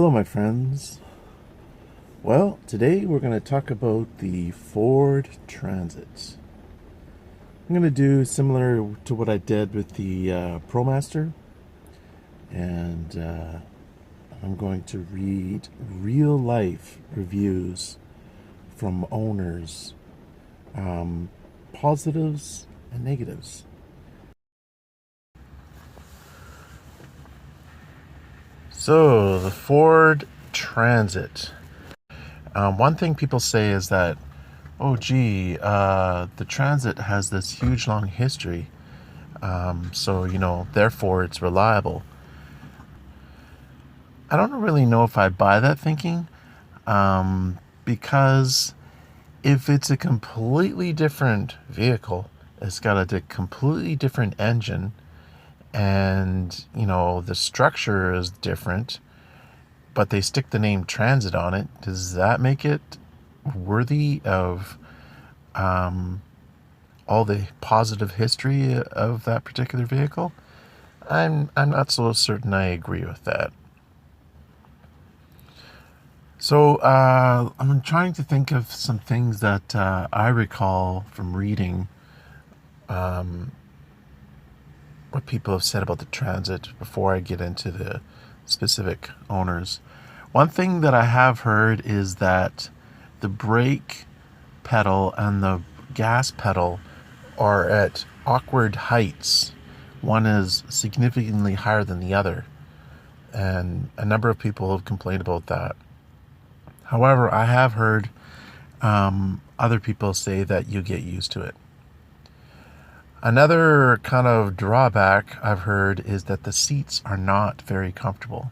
Hello, my friends. Well, today we're going to talk about the Ford Transit. I'm going to do similar to what I did with the ProMaster, and I'm going to read real life reviews from owners, positives and negatives. So, the Ford Transit. One thing people say is that, oh, gee, the transit has this huge long history. So, therefore it's reliable. I don't really know if I buy that thinking, because if it's a completely different vehicle, it's got a completely different engine, and, the structure is different, but they stick the name transit on it, does that make it worthy of all the positive history of that particular vehicle? I'm not so certain I agree with that. So I'm trying to think of some things that I recall from reading what people have said about the transit before I get into the specific owners. One thing that I have heard is that the brake pedal and the gas pedal are at awkward heights. One is significantly higher than the other, and a number of people have complained about that. However, I have heard other people say that you get used to it. Another kind of drawback I've heard is that the seats are not very comfortable.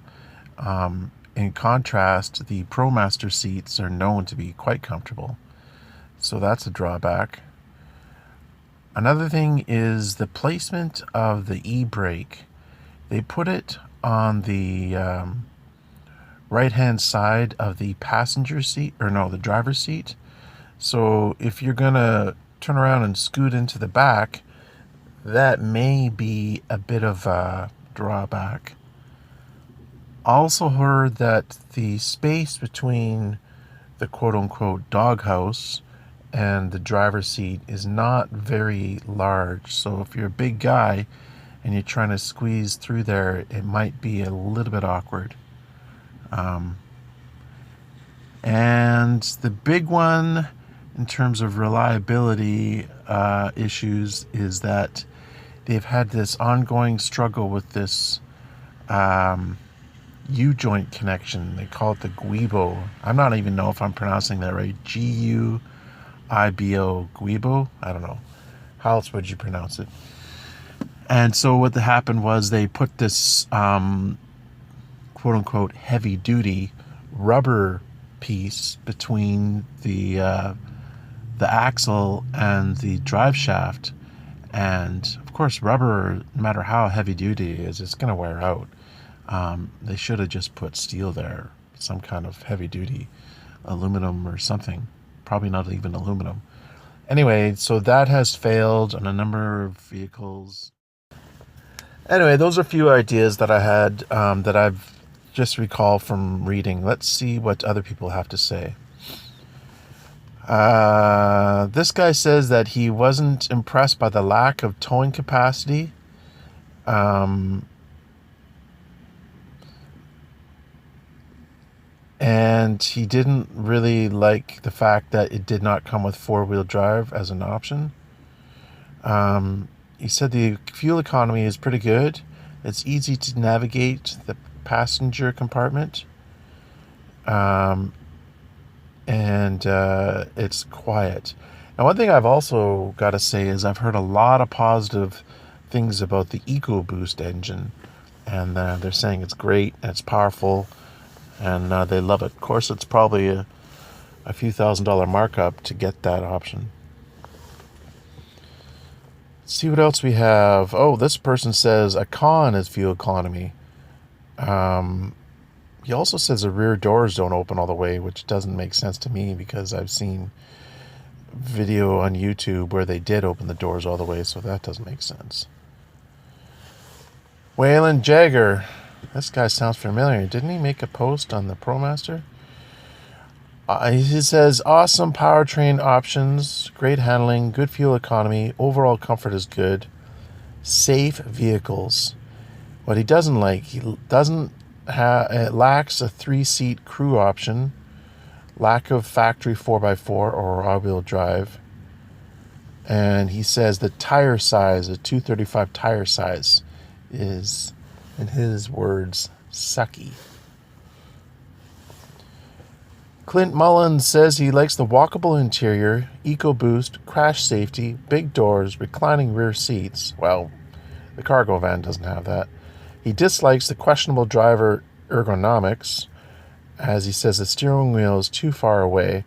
In contrast, the ProMaster seats are known to be quite comfortable. So that's a drawback. Another thing is the placement of the e-brake. They put it on the right-hand side of the passenger seat, or no, the driver's seat. So if you're going to turn around and scoot into the back, that may be a bit of a drawback. Also heard that the space between the quote-unquote doghouse and the driver's seat is not very large. So if you're a big guy and you're trying to squeeze through there, it might be a little bit awkward. And the big one in terms of reliability issues is that they've had this ongoing struggle with this U-joint connection. They call it the Guibo. I'm not even know if I'm pronouncing that right. Guibo, Guibo? I don't know. How else would you pronounce it? And so what happened was they put this quote-unquote heavy-duty rubber piece between the axle and the drive shaft, and of course rubber, no matter how heavy duty it is, it's going to wear out. They should have just put steel there, some kind of heavy duty aluminum or something, probably not even aluminum. Anyway, so that has failed on a number of vehicles. Anyway, those are a few ideas that I had that I've just recalled from reading. Let's see what other people have to say. This guy says that he wasn't impressed by the lack of towing capacity. And he didn't really like the fact that it did not come with four-wheel drive as an option. He said the fuel economy is pretty good. It's easy to navigate the passenger compartment. And it's quiet. Now, one thing I've also got to say is I've heard a lot of positive things about the EcoBoost engine. And they're saying it's great, and it's powerful, and they love it. Of course, it's probably a few $1,000 markup to get that option. Let's see what else we have. Oh, this person says a con is fuel economy. He also says the rear doors don't open all the way, which doesn't make sense to me because I've seen video on YouTube where they did open the doors all the way, so that doesn't make sense. Waylon Jagger. This guy sounds familiar. Didn't he make a post on the ProMaster? He says, awesome powertrain options, great handling, good fuel economy, overall comfort is good, safe vehicles. What he doesn't like, it lacks a 3-seat crew option, lack of factory 4x4 or all-wheel drive. And he says the tire size, a 235 tire size, is, in his words, sucky. Clint Mullins says he likes the walkable interior, EcoBoost, crash safety, big doors, reclining rear seats. Well, the cargo van doesn't have that. He dislikes the questionable driver ergonomics, as he says the steering wheel is too far away,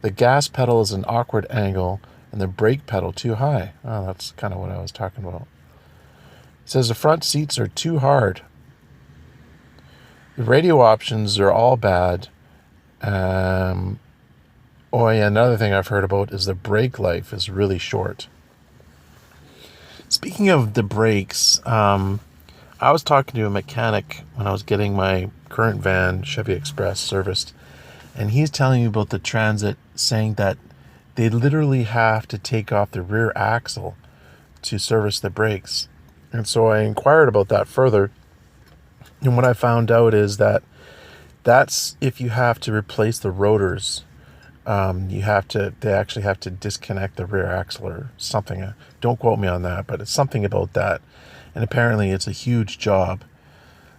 the gas pedal is an awkward angle, and the brake pedal too high. Oh, that's kind of what I was talking about. He says the front seats are too hard. The radio options are all bad. Oh yeah, another thing I've heard about is the brake life is really short. Speaking of the brakes, I was talking to a mechanic when I was getting my current van, Chevy Express, serviced, and he's telling me about the Transit, saying that they literally have to take off the rear axle to service the brakes. And so I inquired about that further, and what I found out is that that's if you have to replace the rotors. They actually have to disconnect the rear axle or something. Don't quote me on that, but it's something about that. And apparently it's a huge job.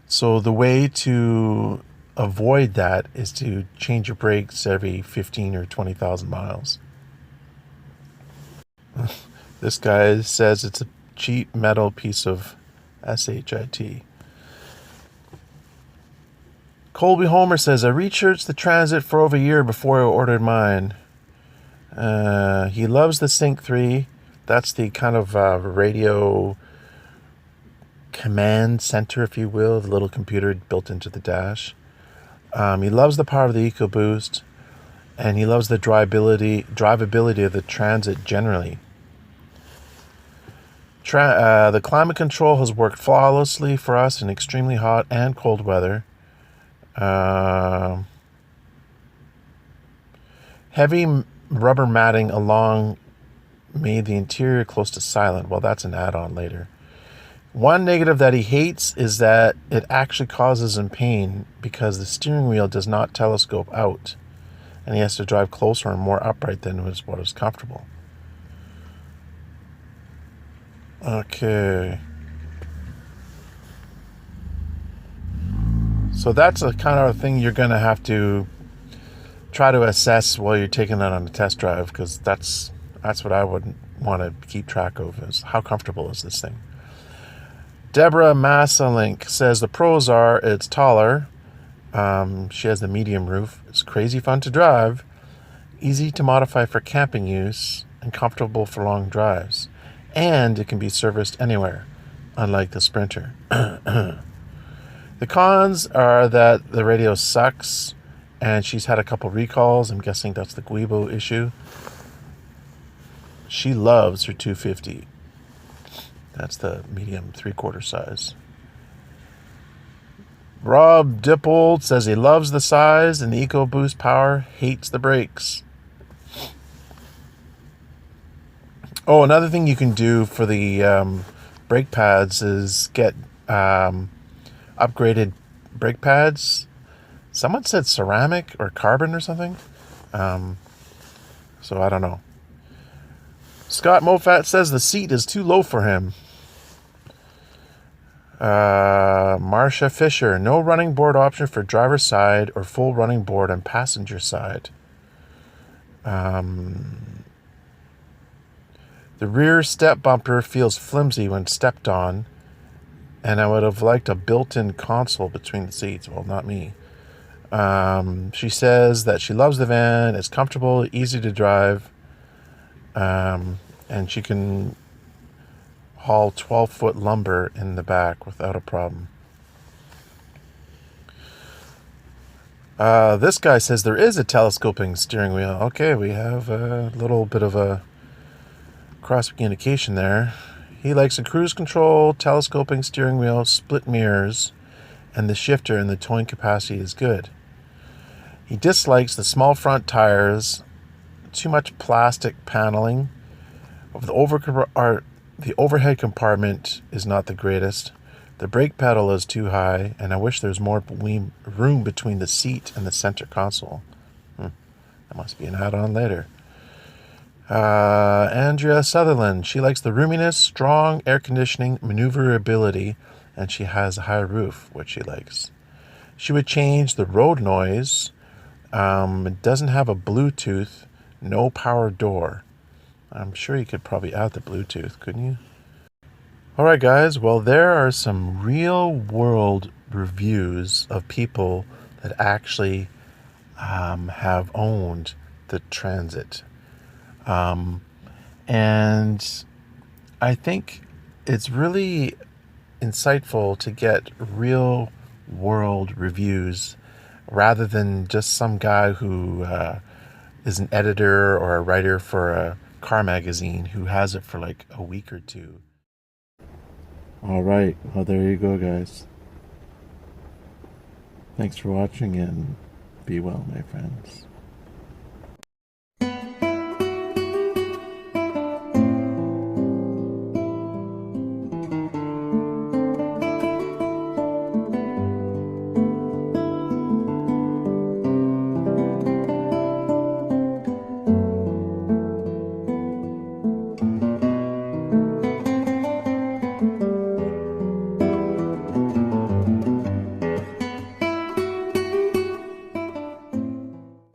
So the way to avoid that is to change your brakes every 15 or 20,000 miles. This guy says it's a cheap metal piece of shit. Colby Homer says, I researched the Transit for over a year before I ordered mine. He loves the Sync 3. That's the kind of radio command center, if you will, the little computer built into the dash. He loves the power of the EcoBoost, and he loves the drivability of the Transit generally. The climate control has worked flawlessly for us in extremely hot and cold weather. Heavy rubber matting along made the interior close to silent. Well, that's an add-on later. One negative that he hates is that it actually causes him pain because the steering wheel does not telescope out, and he has to drive closer and more upright than what is comfortable. Okay. So that's a kind of thing you're going to have to try to assess while you're taking that on a test drive, because that's what I would want to keep track of, is how comfortable is this thing. Deborah Massalink says the pros are it's taller. She has the medium roof. It's crazy fun to drive, easy to modify for camping use, and comfortable for long drives. And it can be serviced anywhere, unlike the Sprinter. The cons are that the radio sucks, and she's had a couple recalls. I'm guessing that's the Guibo issue. She loves her 250. That's the medium 3/4 size. Rob Dippold says he loves the size and the EcoBoost power, hates the brakes. Oh, another thing you can do for the brake pads is get upgraded brake pads. Someone said ceramic or carbon or something. So I don't know. Scott Mofat says the seat is too low for him. Marcia Fisher, no running board option for driver's side or full running board on passenger side. The rear step bumper feels flimsy when stepped on, and I would have liked a built-in console between the seats. Well, not me. She says that she loves the van. It's comfortable, easy to drive, and she can haul 12-foot lumber in the back without a problem. This guy says there is a telescoping steering wheel. Okay, we have a little bit of a cross communication there. He likes a cruise control, telescoping steering wheel, split mirrors, and the shifter and the towing capacity is good. He dislikes the small front tires, too much plastic paneling. The overhead compartment is not the greatest. The brake pedal is too high, and I wish there was more room between the seat and the center console. That must be an add-on later. Andrea Sutherland. She likes the roominess, strong air conditioning, maneuverability, and she has a high roof, which she likes. She would change the road noise. It doesn't have a Bluetooth, no power door. I'm sure you could probably add the Bluetooth, couldn't you? Alright guys, well there are some real world reviews of people that actually have owned the Transit. And I think it's really insightful to get real world reviews rather than just some guy who is an editor or a writer for a car magazine who has it for like a week or two. All right, well there you go guys. Thanks for watching and be well, my friends.